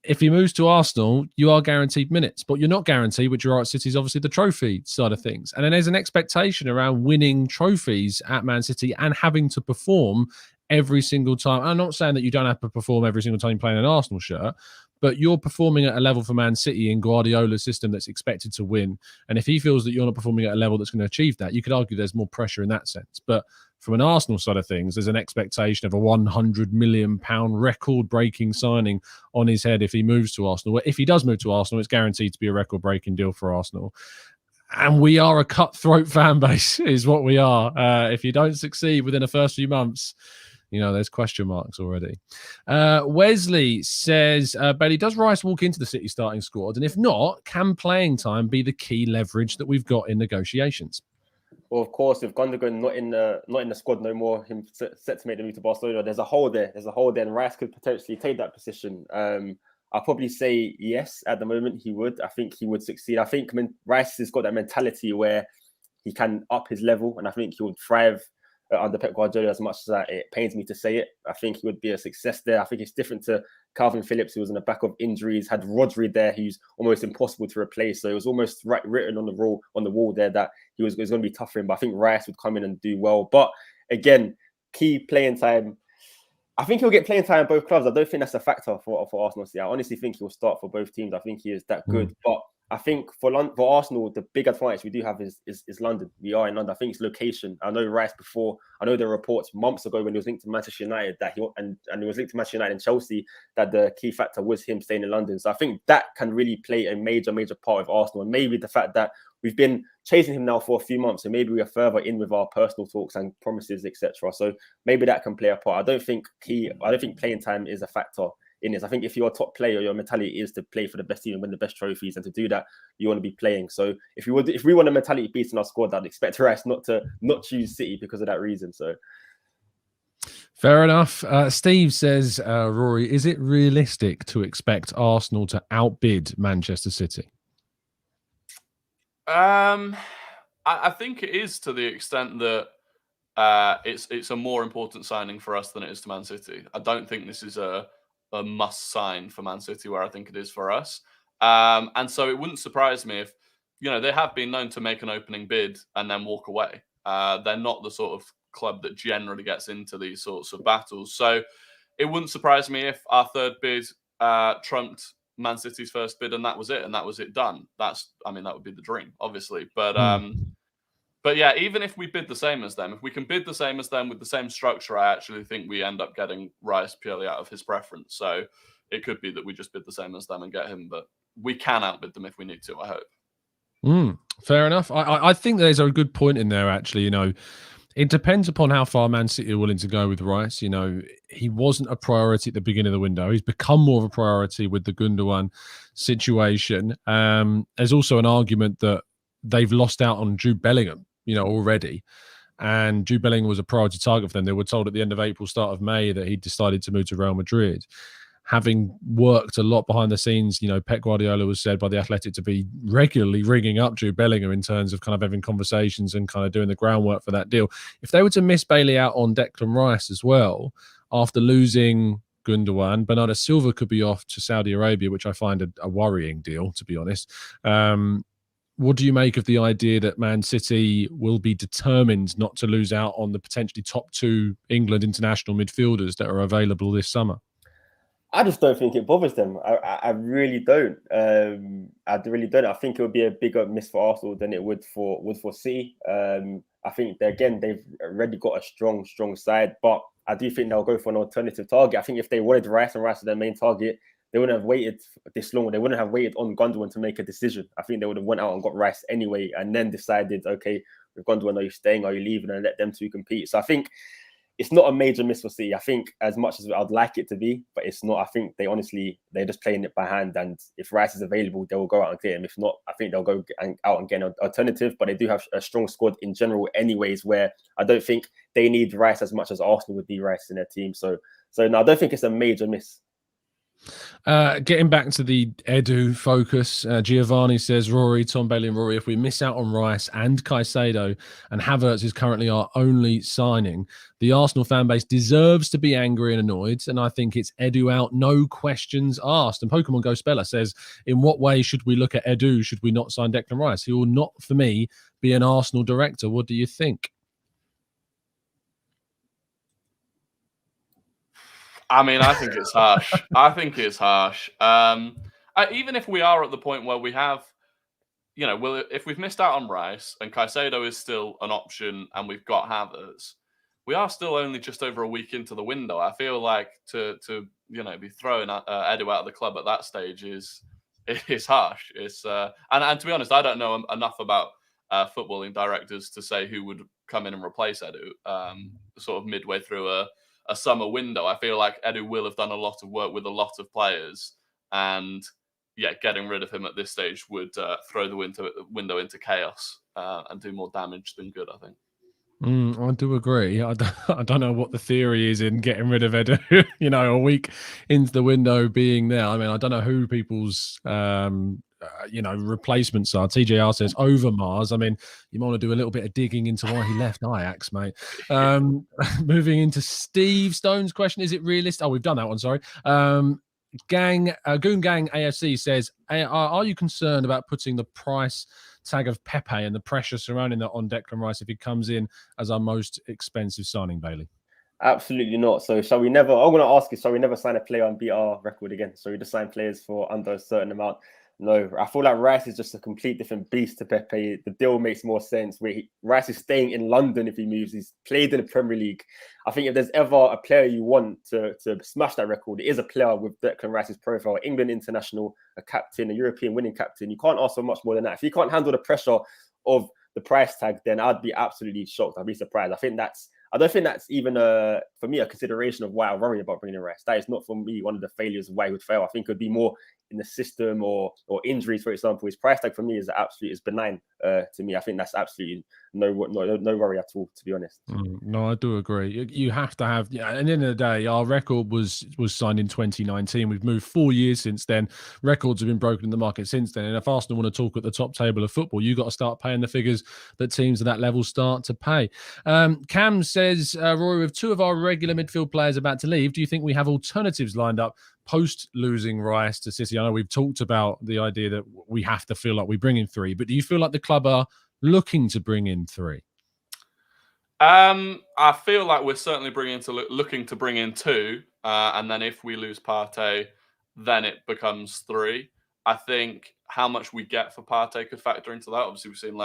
Speaker 1: if he moves to Arsenal, you are guaranteed minutes, but you're not guaranteed, which you are at City, is obviously the trophy side of things. And then there's an expectation around winning trophies at Man City and having to perform every single time. I'm not saying that you don't have to perform every single time you're playing an Arsenal shirt, but you're performing at a level for Man City in Guardiola's system that's expected to win. And if he feels that you're not performing at a level that's going to achieve that, you could argue there's more pressure in that sense. But from an Arsenal side of things, there's an expectation of a £100 million record-breaking signing on his head if he moves to Arsenal. If he does move to Arsenal, it's guaranteed to be a record-breaking deal for Arsenal. And we are a cutthroat fan base, is what we are. If you don't succeed within the first few months, there's question marks already. Wesley says, Bailey, does Rice walk into the City starting squad? And if not, can playing time be the key leverage that we've got in negotiations?
Speaker 2: Well, of course, with Gundogan not in the squad no more, him set to make the move to Barcelona, there's a hole there. And Rice could potentially take that position. I'll probably say yes at the moment. He would. I think he would succeed. I think Rice has got that mentality where he can up his level, and I think he would thrive under Pep Guardiola. As much as it pains me to say it, I think he would be a success there. I think it's different to Calvin Phillips, who was in the back of injuries, had Rodri there, who's almost impossible to replace. So it was almost written on the wall there that it was going to be tough for him. But I think Rice would come in and do well. But again, key playing time. I think he'll get playing time in both clubs. I don't think that's a factor for Arsenal. I honestly think he'll start for both teams. I think he is that good. But I think for Arsenal, the big advantage we do have is London. We are in London. I think it's location. I know Rice before. I know there were reports months ago when he was linked to Manchester United that he was linked to Manchester United and Chelsea, that the key factor was him staying in London. So I think that can really play a major part of Arsenal. And maybe the fact that we've been chasing him now for a few months, so maybe we are further in with our personal talks and promises, etc. So maybe that can play a part. I don't think playing time is a factor in this. I think if you're a top player, your mentality is to play for the best team and win the best trophies, and to do that, you want to be playing. So if we want a mentality piece in our squad, I'd expect Rice not to choose City because of that reason. So
Speaker 1: fair enough. Steve says, Rory, is it realistic to expect Arsenal to outbid Manchester City?
Speaker 3: I think it is, to the extent that it's a more important signing for us than it is to Man City. I don't think this is a must sign for Man City, where I think it is for us. And so it wouldn't surprise me if, they have been known to make an opening bid and then walk away. They're not the sort of club that generally gets into these sorts of battles. So it wouldn't surprise me if our third bid trumped Man City's first bid, and that was it done. That would be the dream, obviously. But yeah, even if we bid the same as them, if we can bid the same as them with the same structure, I actually think we end up getting Rice purely out of his preference. So it could be that we just bid the same as them and get him, but we can outbid them if we need to, I hope.
Speaker 1: Fair enough. I think there's a good point in there, actually. It depends upon how far Man City are willing to go with Rice. He wasn't a priority at the beginning of the window. He's become more of a priority with the Gundogan situation. There's also an argument that they've lost out on Jude Bellingham, already. And Jude Bellingham was a priority target for them. They were told at the end of April, start of May, that he decided to move to Real Madrid. Having worked a lot behind the scenes, Pep Guardiola was said by The Athletic to be regularly ringing up Jude Bellingham in terms of kind of having conversations and kind of doing the groundwork for that deal. If they were to miss Bailey out on Declan Rice as well, after losing Gundogan, Bernardo Silva could be off to Saudi Arabia, which I find a worrying deal, to be honest. what do you make of the idea that Man City will be determined not to lose out on the potentially top 2 England international midfielders that are available this summer?
Speaker 2: I just don't think it bothers them. I really don't. I really don't. I think it would be a bigger miss for Arsenal than it would for City. I think they've already got a strong side, but I do think they'll go for an alternative target. I think if they wanted Rice and Rice as their main target, they wouldn't have waited this long. They wouldn't have waited on Gundogan to make a decision. I think they would have went out and got Rice anyway, and then decided, okay, with Gundogan, are you staying? Are you leaving? And let them two compete. So I think it's not a major miss for City. I think as much as I'd like it to be, but it's not. I think they're just playing it by hand. And if Rice is available, they will go out and get him. If not, I think they'll go out and get an alternative. But they do have a strong squad in general anyways, where I don't think they need Rice as much as Arsenal would need Rice in their team. So no, I don't think it's a major miss.
Speaker 1: Getting back to the Edu focus, Giovanni says, Rory, Tom Bailey and Rory, if we miss out on Rice and Caicedo and Havertz is currently our only signing, the Arsenal fan base deserves to be angry and annoyed, and I think it's Edu out, no questions asked. And Pokemon Go Speller says, in what way should we look at Edu? Should we not sign Declan Rice? He will not, for me, be an Arsenal director. What do you think?
Speaker 3: I mean, I think it's harsh. Even if we are at the point where we have, if we've missed out on Rice and Caicedo is still an option and we've got Havertz, we are still only just over a week into the window. I feel like to be throwing Edu out of the club at that stage is harsh. It's and to be honest, I don't know enough about footballing directors to say who would come in and replace Edu sort of midway through a summer window. I feel like Edu will have done a lot of work with a lot of players, and getting rid of him at this stage would throw the window into chaos and do more damage than good, I think.
Speaker 1: I do agree. I don't know what the theory is in getting rid of Edu, a week into the window being there. I mean, I don't know who people's replacements are. TJR says Overmars. I mean, you might want to do a little bit of digging into why he left Ajax, mate. Moving into Steve Stone's question, is it realistic? Oh, we've done that one, sorry. Goon Gang AFC says, are you concerned about putting the price tag of Pepe and the pressure surrounding that on Declan Rice if he comes in as our most expensive signing, Bailey?
Speaker 2: Absolutely not. So shall we never, I'm going to ask you, shall we never sign a player and beat our record again? So we just sign players for under a certain amount? No, I feel like Rice is just a complete different beast to Pepe. The deal makes more sense. Rice is staying in London if he moves. He's played in the Premier League. I think if there's ever a player you want to smash that record, it is a player with Declan Rice's profile, England international, a captain, a European winning captain. You can't ask for much more than that. If you can't handle the pressure of the price tag, then I'd be absolutely shocked. I'd be surprised. I don't think that's even for me a consideration of why I worry about bringing in Rice. That is not for me one of the failures of why he would fail. I think it would be more in the system or injuries, for example. His price tag for me is benign to me. I think that's absolutely no worry at all, to be honest.
Speaker 1: No, I do agree. You have to have, at the end of the day, our record was signed in 2019. We've moved 4 years since then. Records have been broken in the market since then. And if Arsenal want to talk at the top table of football, you've got to start paying the figures that teams at that level start to pay. Cam says, Rory, with 2 of our regular midfield players about to leave, do you think we have alternatives lined up post losing Rice to City? I know we've talked about the idea that we have to feel like we bring in 3, but do you feel like the club are looking to bring in 3?
Speaker 3: I feel like we're certainly looking to bring in 2, and then if we lose Partey, then it becomes 3. I think how much we get for Partey could factor into that. Obviously, we've seen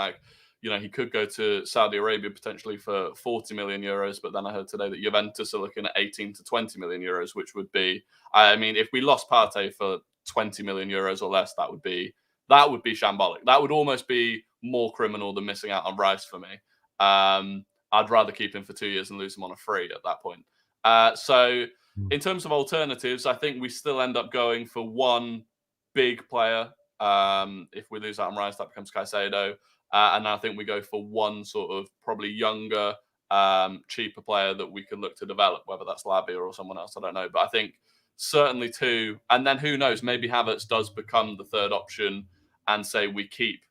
Speaker 3: he could go to Saudi Arabia potentially for 40 million euros, but then I heard today that Juventus are looking at 18 to 20 million euros, which would be, I mean, if we lost Partey for 20 million euros or less, that would be shambolic. That would almost be more criminal than missing out on Rice for me. I'd rather keep him for 2 years and lose him on a free at that point. So in terms of alternatives, I think we still end up going for one big player. If we lose out on Rice, that becomes Caicedo. And I think we go for one sort of probably younger, cheaper player that we could look to develop, whether that's Lavia or someone else, I don't know. But I think certainly 2. And then who knows, maybe Havertz does become the third option and say we keep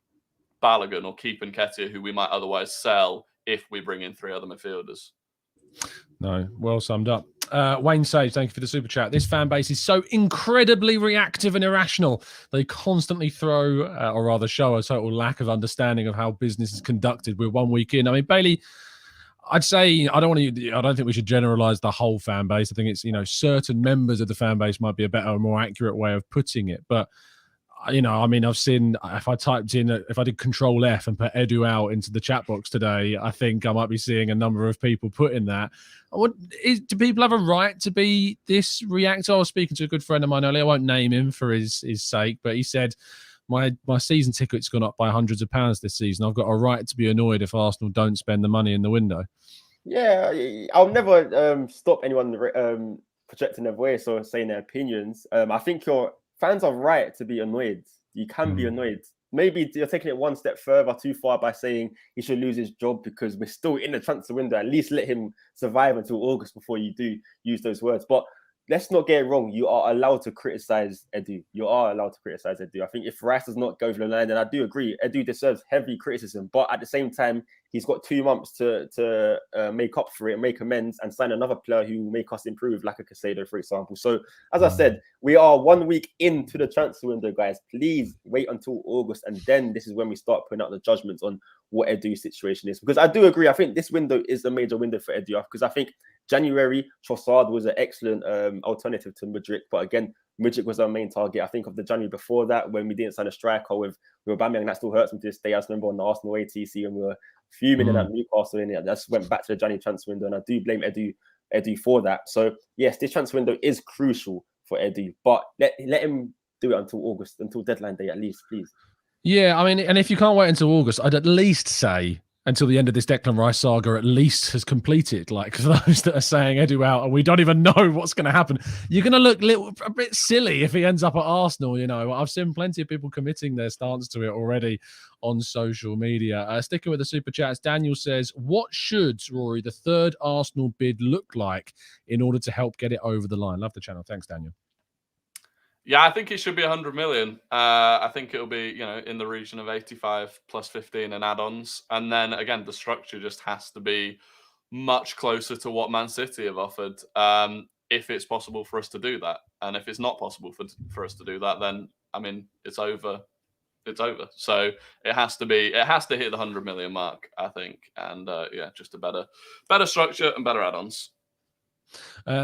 Speaker 3: Balogun or keep Nketiah, who we might otherwise sell if we bring in 3 other midfielders.
Speaker 1: No, well summed up. Wayne Sage, thank you for the super chat. This fan base is so incredibly reactive and irrational. They constantly throw, or rather show, a total lack of understanding of how business is conducted. We're 1 week in. I mean, Bailey, I'd say I don't think we should generalize the whole fan base. I think it's, certain members of the fan base might be a better, more accurate way of putting it. But I mean, I've seen, if I did Control F and put Edu out into the chat box today, I think I might be seeing a number of people putting that. Do people have a right to be this reactive? I was speaking to a good friend of mine earlier. I won't name him for his sake, but he said, my season ticket's gone up by hundreds of pounds this season. I've got a right to be annoyed if Arsenal don't spend the money in the window.
Speaker 2: Yeah, I'll never stop anyone projecting their voice or saying their opinions. I think your fans are right to be annoyed. You can be annoyed. Maybe you're taking it one step further too far by saying he should lose his job because we're still in the transfer window. At least let him survive until August before you do use those words. But let's not get it wrong. You are allowed to criticize Edu. You are allowed to criticize Edu. I think if Rice does not go over the line, then I do agree. Edu deserves heavy criticism. But at the same time, he's got 2 months to make up for it, make amends, and sign another player who will make us improve, like a Casado, for example. So, as I said, we are 1 week into the transfer window, guys. Please wait until August, and then this is when we start putting out the judgments on what Edu's situation is. Because I do agree. I think this window is a major window for Edu, because I think January, Trossard was an excellent alternative to Mudryk. But again, Mudryk was our main target. I think of the January before that, when we didn't sign a striker with Aubameyang, that still hurts me to this day. I just remember on the Arsenal ATC when we were fuming in that Newcastle in it. I just went back to the January transfer window, and I do blame Edu for that. So yes, this transfer window is crucial for Edu, but let him do it until August, until deadline day at least, please.
Speaker 1: Yeah, I mean, and if you can't wait until August, I'd at least say until the end of this Declan Rice saga at least has completed. Like, for those that are saying Edu out and we don't even know what's going to happen, you're going to look a bit silly if he ends up at Arsenal. I've seen plenty of people committing their stance to it already on social media. Sticking with the super chats, Daniel says, what should, Rory, the third Arsenal bid look like in order to help get it over the line? Love the channel. Thanks, Daniel.
Speaker 3: Yeah, I think it should be 100 million. I think it'll be, in the region of 85 plus 15 and add-ons. And then again, the structure just has to be much closer to what Man City have offered, if it's possible for us to do that. And if it's not possible for us to do that, then I mean, it's over. It's over. So it has to hit the 100 million mark, I think. And just a better structure and better add-ons.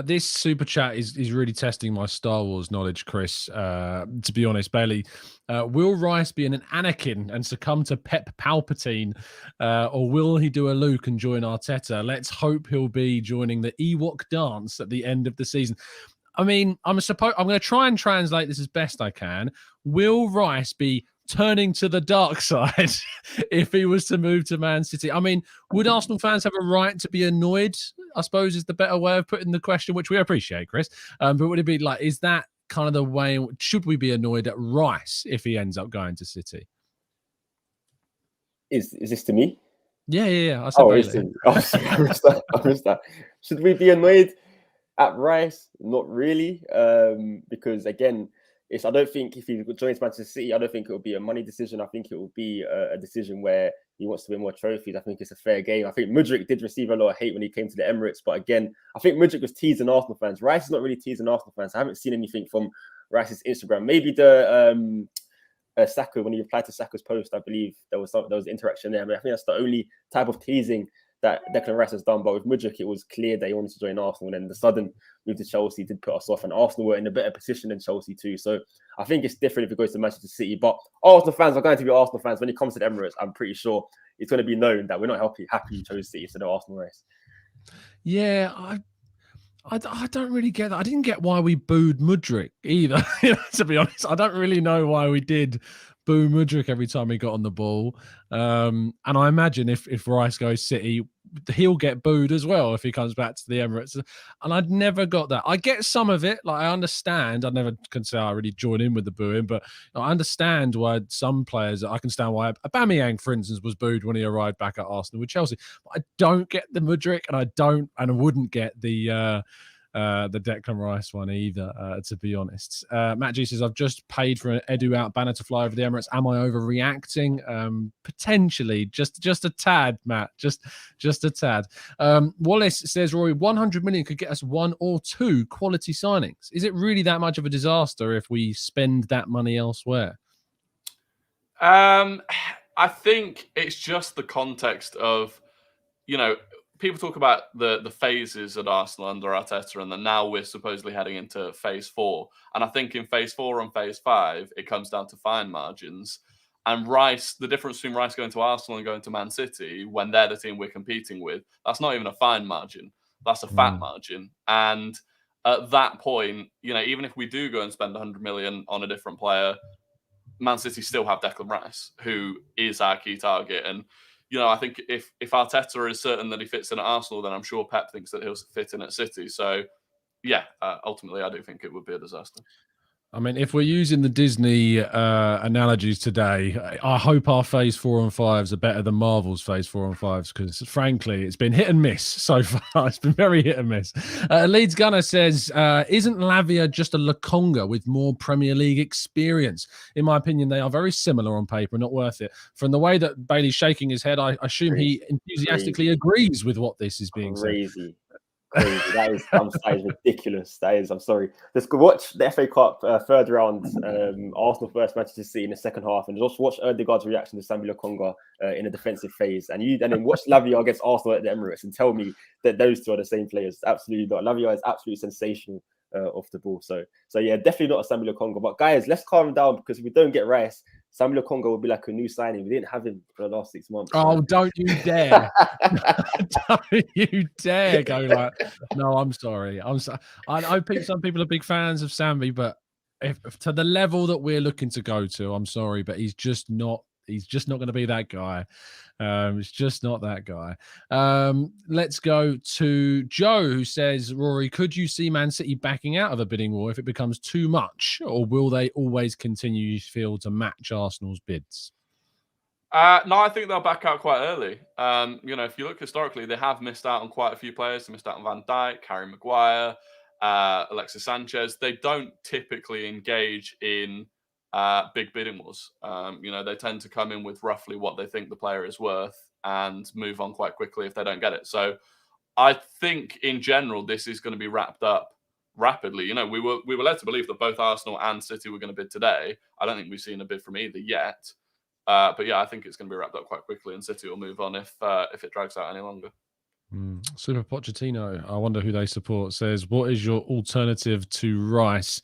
Speaker 1: This super chat is really testing my Star Wars knowledge, Chris. To be honest, Bailey, will Rice be an Anakin and succumb to Pep Palpatine, or will he do a Luke and join Arteta? Let's hope he'll be joining the Ewok dance at the end of the season. I mean, I'm going to try and translate this as best I can. Will Rice be turning to the dark side if he was to move to Man City? I mean, would Arsenal fans have a right to be annoyed, I suppose, is the better way of putting the question, which we appreciate, Chris. But would it be like, is that kind of the way, should we be annoyed at Rice if he ends up going to City?
Speaker 2: Is this to me?
Speaker 1: Yeah. I said
Speaker 2: I missed that. Should we be annoyed at Rice? Not really, because again, I don't think if he joins Manchester City, I don't think it will be a money decision. I think it will be a decision where he wants to win more trophies. I think it's a fair game. I think Mudryk did receive a lot of hate when he came to the Emirates, but again, I think Mudryk was teasing Arsenal fans. Rice is not really teasing Arsenal fans. I haven't seen anything from Rice's Instagram. Maybe the Saka, when he replied to Saka's post, I believe there was interaction there. I mean, I think that's the only type of teasing that Declan Rice has done. But with Mudryk, it was clear that he wanted to join Arsenal, and then the sudden move to Chelsea did put us off, and Arsenal were in a better position than Chelsea too. So I think it's different if he goes to Manchester City. But Arsenal fans are going to be Arsenal fans. When it comes to the Emirates, I'm pretty sure it's going to be known that we're not happy you chose City instead of Arsenal race.
Speaker 1: Yeah, I don't really get that. I didn't get why we booed Mudryk either. To be honest, I don't really know why we did boo Mudryk every time he got on the ball. And I imagine if Rice goes City, he'll get booed as well if he comes back to the Emirates. And I'd never got that. I get some of it. Like, I understand. I never can say I really join in with the booing, but I understand why some players, I can stand why Aubameyang, for instance, was booed when he arrived back at Arsenal with Chelsea. But I don't get the Mudryk, and I wouldn't get the the Declan Rice one either, to be honest. Matt G says, I've just paid for an Edu out banner to fly over the Emirates. Am I overreacting? Potentially, just a tad, Matt, just a tad. Wallace says, Rory, 100 million could get us 1 or 2 quality signings. Is it really that much of a disaster if we spend that money elsewhere?
Speaker 3: I think it's just the context of, people talk about the phases at Arsenal under Arteta, and then now we're supposedly heading into phase 4. And I think in phase 4 and phase 5, it comes down to fine margins. And Rice, the difference between Rice going to Arsenal and going to Man City, when they're the team we're competing with, that's not even a fine margin. That's a fat margin. And at that point, even if we do go and spend 100 million on a different player, Man City still have Declan Rice, who is our key target. And, I think if Arteta is certain that he fits in at Arsenal, then I'm sure Pep thinks that he'll fit in at City. So, yeah, ultimately, I do think it would be a disaster.
Speaker 1: I mean, if we're using the Disney analogies today, I hope our phase 4 and 5s are better than Marvel's phase 4 and 5s, because frankly, it's been hit and miss so far. It's been very hit and miss. Leeds Gunner says, isn't Lavia just a Lokonga with more Premier League experience? In my opinion, they are very similar on paper, not worth it. From the way that Bailey's shaking his head, I assume he enthusiastically agrees with what this is being said.
Speaker 2: Crazy. That is ridiculous. I'm sorry. Just go watch the FA Cup third round, Arsenal versus Manchester City in the second half, and just watch Odegaard's reaction to Samuel Lokonga in a defensive phase, and then watch Lavia against Arsenal at the Emirates, and tell me that those two are the same players. Absolutely not. Lavia is absolutely sensational off the ball. So yeah, definitely not a Samuel Lokonga. But guys, let's calm down, because if we don't get Rice, Samuel Lokonga will be like a new signing. We didn't have him for the last 6 months.
Speaker 1: Oh, don't you dare! Don't you dare go like, no, I'm sorry. I know some people are big fans of Sammy, but if to the level that we're looking to go to, I'm sorry, but he's just not going to be that guy. It's just not that guy. Let's go to Joe, who says, Rory, could you see Man City backing out of a bidding war if it becomes too much, or will they always continue, you feel, to match Arsenal's bids?
Speaker 3: No, I think they'll back out quite early. If you look historically, they have missed out on quite a few players. They missed out on Van Dijk, Harry Maguire, Alexis Sanchez. They don't typically engage in big bidding wars. They tend to come in with roughly what they think the player is worth and move on quite quickly if they don't get it. So I think in general, this is going to be wrapped up rapidly. We were led to believe that both Arsenal and City were going to bid today. I don't think we've seen a bid from either yet. But yeah, I think it's going to be wrapped up quite quickly, and City will move on if it drags out any longer.
Speaker 1: Super Pochettino, I wonder who they support, says, what is your alternative to Rice?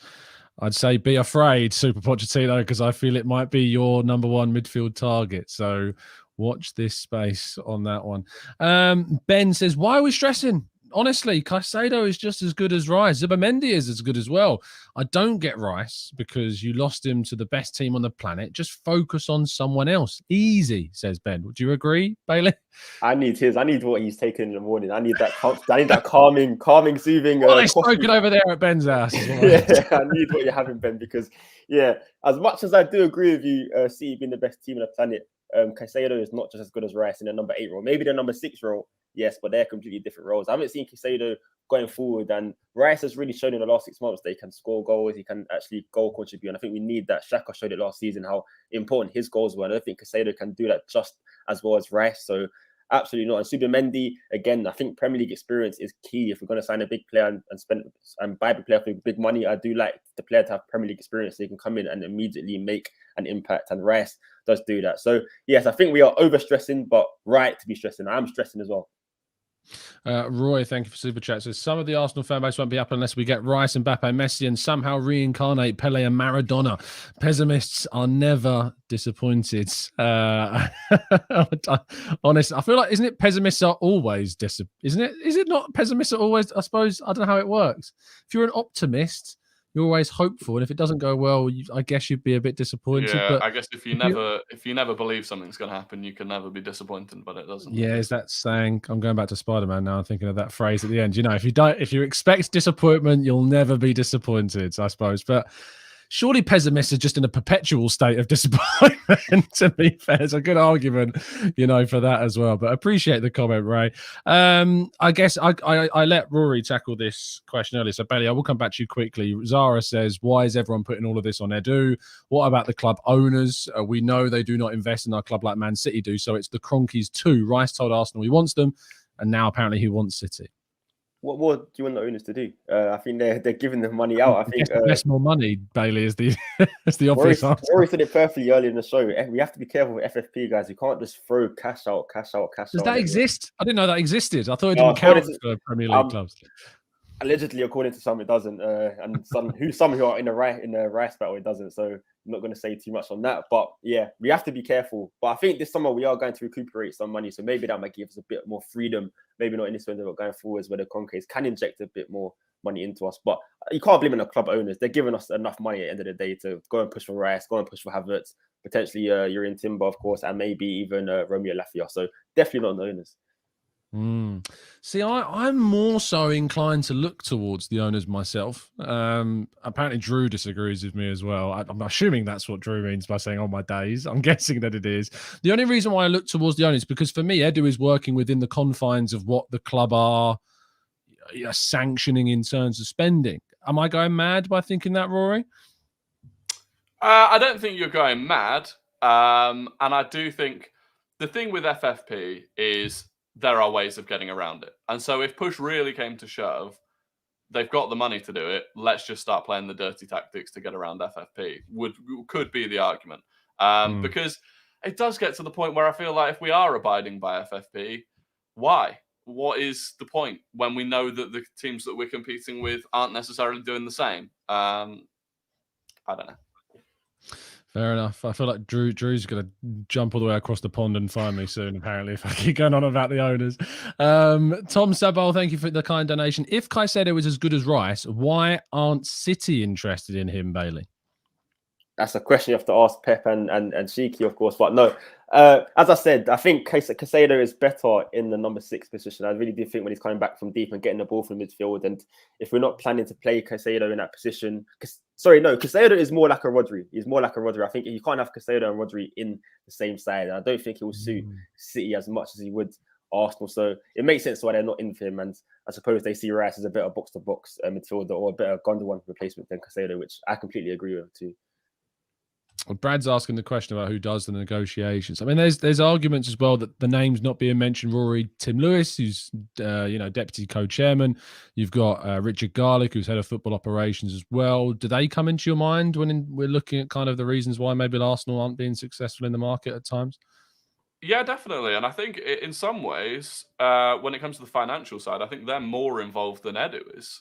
Speaker 1: I'd say be afraid, Super Pochettino, because I feel it might be your number one midfield target. So watch this space on that one. Ben says, why are we stressing? Honestly, Caicedo is just as good as Rice. Zubimendi is as good as well. I don't get Rice because you lost him to the best team on the planet. Just focus on someone else. Easy, says Ben. Would you agree, Bailey?
Speaker 2: I need what he's taking in the morning. I need that calming, soothing.
Speaker 1: Well, they're smoking over there at Ben's house.
Speaker 2: Yeah, I need what you're having, Ben, because as much as I do agree with you, City being the best team on the planet, Caicedo is not just as good as Rice in the number 8 role. Maybe the number 6 role, yes, but they're completely different roles. I haven't seen Caicedo going forward, and Rice has really shown in the last 6 months that he can score goals, he can actually goal contribute, and I think we need that. Xhaka showed it last season how important his goals were, and I don't think Caicedo can do that just as well as Rice, so absolutely not. And Zubimendi, again, I think Premier League experience is key. If we're going to sign a big player and spend and buy a big player for big money, I do like the player to have Premier League experience so he can come in and immediately make an impact, and Rice does do that. So yes, I think we are overstressing, but right to be stressing. I'm stressing as well.
Speaker 1: Roy, thank you for super chat. So some of the Arsenal fan base won't be up unless we get Rice, Mbappe, Messi, and somehow reincarnate Pele and Maradona. Pessimists are never disappointed. Honest, I feel like, isn't it? Pessimists are always isn't it? Is it not? Pessimists are always. I suppose I don't know how it works. If you're an optimist, you're always hopeful, and if it doesn't go well, I guess you'd be a bit disappointed.
Speaker 3: Yeah,
Speaker 1: but
Speaker 3: I guess if you never believe something's going to happen, you can never be disappointed, but it doesn't.
Speaker 1: Yeah, is that saying? I'm going back to Spider-Man now. I'm thinking of that phrase at the end. If you expect disappointment, you'll never be disappointed, I suppose. But surely pessimists are just in a perpetual state of disappointment, to be fair. It's a good argument, for that as well. But appreciate the comment, Ray. I guess I let Rory tackle this question earlier. So, Bailey, I will come back to you quickly. Zara says, why is everyone putting all of this on Edu? What about the club owners? We know they do not invest in our club like Man City do. So it's the Cronkies too. Rice told Arsenal he wants them, and now apparently he wants City.
Speaker 2: What more do you want the owners to do? I think they're giving the money out. I think
Speaker 1: invest more money, Bailey, is the obvious answer.
Speaker 2: Rory said it perfectly earlier in the show. We have to be careful with FFP, guys. You can't just throw cash out.
Speaker 1: Does that exist? I didn't know that existed. I thought it didn't count for Premier League clubs.
Speaker 2: Allegedly, according to some, it doesn't, and some who are in the rice battle, it doesn't. So I'm not going to say too much on that. But yeah, we have to be careful. But I think this summer we are going to recuperate some money, so maybe that might give us a bit more freedom. Maybe not in this window, but going forwards, where the Concaves can inject a bit more money into us. But you can't blame the club owners. They're giving us enough money at the end of the day to go and push for Rice, go and push for Havertz, potentially Urian Timber, of course, and maybe even Romeo Lafia. So definitely not the owners.
Speaker 1: See, I'm more so inclined to look towards the owners myself. Apparently Drew disagrees with me as well. I'm assuming that's what Drew means by saying on my days. I'm guessing that it is. The only reason why I look towards the owners is because for me, Edu is working within the confines of what the club are sanctioning in terms of spending. Am I going mad by thinking that, Rory?
Speaker 3: I don't think you're going mad. And I do think the thing with FFP is there are ways of getting around it. And so if push really came to shove, they've got the money to do it. Let's just start playing the dirty tactics to get around FFP. Could be the argument. Because it does get to the point where I feel like if we are abiding by FFP, why? What is the point when we know that the teams that we're competing with aren't necessarily doing the same? I don't know. Fair
Speaker 1: enough. I feel like Drew's going to jump all the way across the pond and find me soon, apparently, if I keep going on about the owners. Tom Sabal, thank you for the kind donation. If Caicedo is as good as Rice, why aren't City interested in him, Bailey?
Speaker 2: That's a question you have to ask Pep and Shiki, of course. But no, as I said, I think Caicedo is better in the number 6 position. I really do think when he's coming back from deep and getting the ball from midfield, and if we're not planning to play Caicedo in that position, Caicedo is more like a Rodri. He's more like a Rodri. I think you can't have Caicedo and Rodri in the same side. I don't think it will suit City as much as he would Arsenal. So it makes sense why they're not in for him. And I suppose they see Rice as a better box-to-box midfielder or a better Gundogan replacement than Caicedo, which I completely agree with too.
Speaker 1: Well, Brad's asking the question about who does the negotiations. I mean, there's arguments as well that the names not being mentioned. Rory, Tim Lewis, who's deputy co-chairman. You've got Richard Garlick, who's head of football operations as well. Do they come into your mind when we're looking at kind of the reasons why maybe Arsenal aren't being successful in the market at times?
Speaker 3: Yeah, definitely. And I think in some ways, when it comes to the financial side, I think they're more involved than Edu is,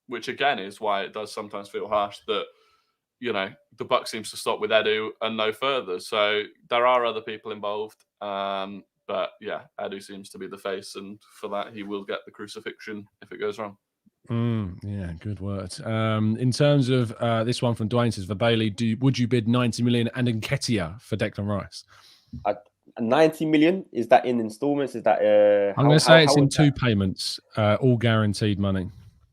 Speaker 3: which again is why it does sometimes feel harsh that the buck seems to stop with Edu and no further. So there are other people involved. But yeah, Edu seems to be the face. And for that, he will get the crucifixion if it goes wrong.
Speaker 1: Yeah, good word. In terms of this one from Dwayne says, for Bailey, would you bid 90 million and Nketiah for Declan Rice?
Speaker 2: 90 million? Is that in installments? Is that...
Speaker 1: I'm going to say it's in 2 payments, all guaranteed money.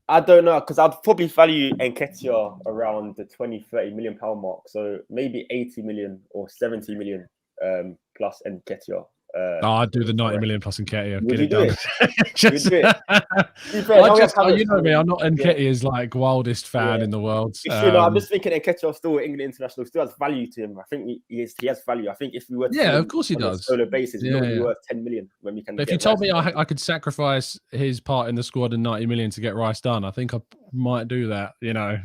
Speaker 2: I don't know, because I'd probably value Nketiah around the 20-30 million pound mark. So maybe 80 million or 70 million plus Nketiah.
Speaker 1: I'd do the 90 million plus Nketiah.
Speaker 2: Get it
Speaker 1: done.
Speaker 2: You
Speaker 1: know me, I'm not Nketiah's like wildest fan in the world.
Speaker 2: I'm just thinking Nketiah still England international still has value to him. I think he has value. I think if we were to
Speaker 1: of course he does.
Speaker 2: Solo basis, he'd be worth 10 million when we can.
Speaker 1: But if you told me I could sacrifice his part in the squad and 90 million to get Rice done, I think I might do that.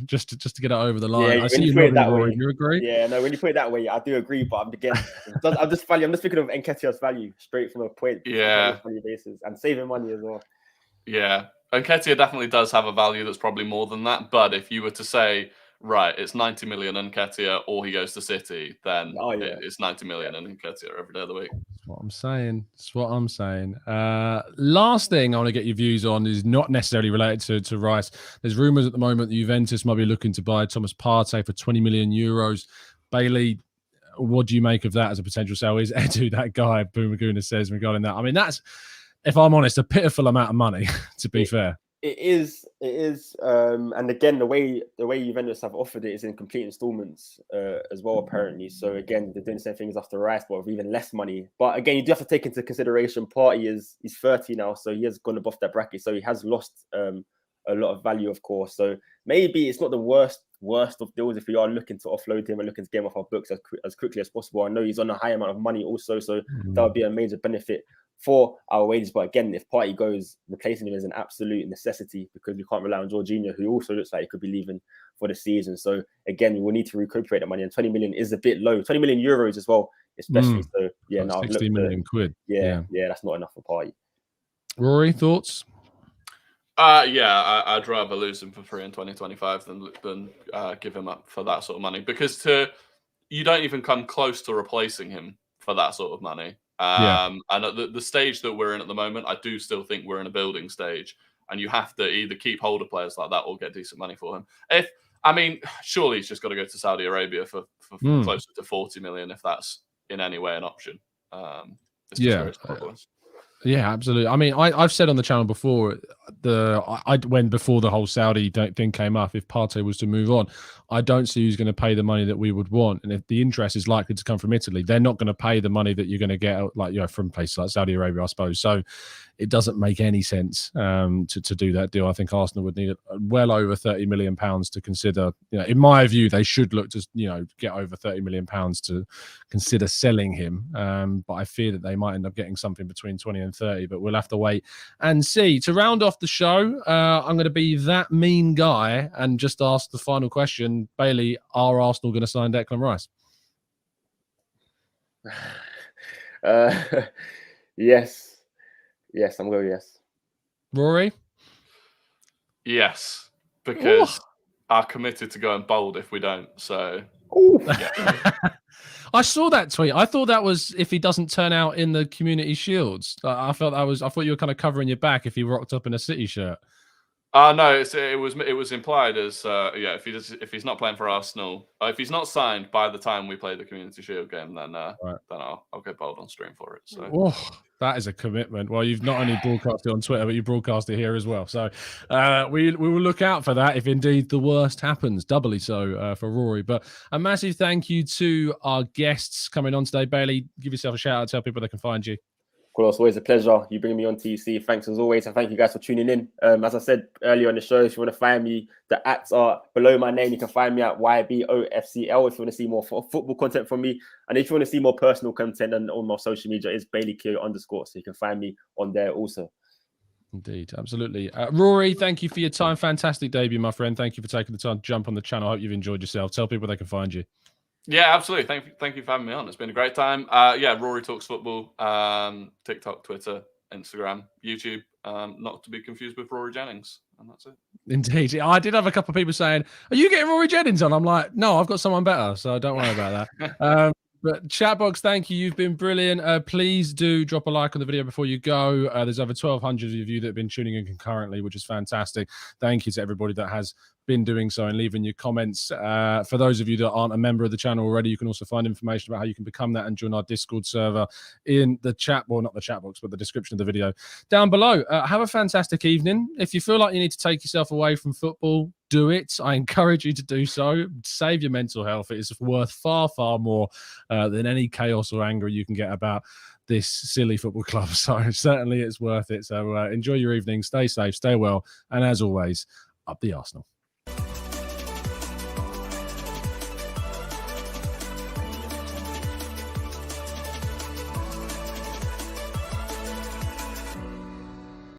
Speaker 1: just to get it over the line. I see you nodding, Rory. You agree?
Speaker 2: Yeah, no. When you put it that way, I do agree. But I'm just thinking of Nketiah's value straight from a point value basis and saving money as well.
Speaker 3: Yeah, Nketiah definitely does have a value that's probably more than that. But if you were to say, right, it's 90 million Nketiah or he goes to City, then it's 90 million and Nketiah every day of the week.
Speaker 1: That's what I'm saying. Last thing I want to get your views on is not necessarily related to Rice. There's rumours at the moment that Juventus might be looking to buy Thomas Partey for 20 million euros. Bailey, what do you make of that as a potential sale? Is Edu that guy? Boomer Gooner says regarding that. I mean, that's, if I'm honest, a pitiful amount of money, to be fair.
Speaker 2: It is, and again, the way Juventus have offered it is in complete installments as well, apparently. So again, they're doing the same things after Rice, but with even less money. But again, you do have to take into consideration, Partey he's 30 now, so he has gone above that bracket, so he has lost a lot of value, of course. So maybe it's not the worst of deals if we are looking to offload him and looking to get him off our books as quickly as possible. I know he's on a high amount of money also, so that would be a major benefit for our wages. But again, if Partey goes, replacing him is an absolute necessity because we can't rely on Jorginho, who also looks like he could be leaving for the season. So again, we will need to recuperate that money, and 20 million is a bit low. 20 million euros as well, especially. So yeah,
Speaker 1: like
Speaker 2: no,
Speaker 1: 60 million quid.
Speaker 2: Yeah, that's not enough for Partey.
Speaker 1: Rory, thoughts?
Speaker 3: I'd rather lose him for free in 2025 than give him up for that sort of money, because you don't even come close to replacing him for that sort of money. And at the stage that we're in at the moment, I do still think we're in a building stage, and you have to either keep hold of players like that or get decent money for him. Surely he's just got to go to Saudi Arabia for closer to 40 million if that's in any way an option.
Speaker 1: Yeah, absolutely. I mean, I've said on the channel before, when before the whole Saudi thing came up, if Partey was to move on, I don't see who's going to pay the money that we would want. And if the interest is likely to come from Italy, they're not going to pay the money that you're going to get, from places like Saudi Arabia, I suppose. So it doesn't make any sense to do that deal. I think Arsenal would need well over £30 million to consider. In my view, they should look to get over £30 million to consider selling him. But I fear that they might end up getting something between 20 and 30. But we'll have to wait and see. To round off the show, I'm going to be that mean guy and just ask the final question. Bailey, are Arsenal going to sign Declan Rice?
Speaker 2: Yes, I'm going yes.
Speaker 1: Rory?
Speaker 3: Yes, because are committed to going bold if we don't. So
Speaker 1: yeah. I saw that tweet. I thought that was if he doesn't turn out in the Community Shields. I thought you were kind of covering your back if he rocked up in a City shirt.
Speaker 3: No, it was implied as if he's not playing for Arsenal, if he's not signed by the time we play the Community Shield game, then I'll get bold on stream for it. So
Speaker 1: that is a commitment. Well, you've not only broadcast it on Twitter, but you broadcast it here as well. So we will look out for that if indeed the worst happens. Doubly so for Rory. But a massive thank you to our guests coming on today. Bailey, give yourself a shout out. Tell people they can find you.
Speaker 2: Of course, always a pleasure. You bringing me on TC. Thanks as always, and thank you guys for tuning in. As I said earlier on the show, if you want to find me, the ats are below my name. You can find me at YBOFCL if you want to see more football content from me, and if you want to see more personal content, and on my social media is BaileyQ_. So you can find me on there also.
Speaker 1: Indeed, absolutely. Rory, thank you for your time. Fantastic debut, my friend. Thank you for taking the time to jump on the channel. I hope you've enjoyed yourself. Tell people they can find you.
Speaker 3: Yeah, absolutely. Thank you for having me on. It's been a great time. Rory Talks Football, TikTok, Twitter, Instagram, YouTube, not to be confused with Rory Jennings. And that's it.
Speaker 1: Indeed. I did have a couple of people saying, are you getting Rory Jennings on? I'm like, no, I've got someone better, so don't worry about that. But Chatbox, thank you. You've been brilliant. Please do drop a like on the video before you go. There's over 1,200 of you that have been tuning in concurrently, which is fantastic. Thank you to everybody that has been doing so and leaving your comments. For those of you that aren't a member of the channel already, you can also find information about how you can become that and join our Discord server in the chat, well, not the chat box, but the description of the video down below. Have a fantastic evening. If you feel like you need to take yourself away from football, do it. I encourage you to do so. Save your mental health. It is worth far, far more than any chaos or anger you can get about this silly football club. So certainly it's worth it. So enjoy your evening. Stay safe. Stay well. And as always, up the Arsenal.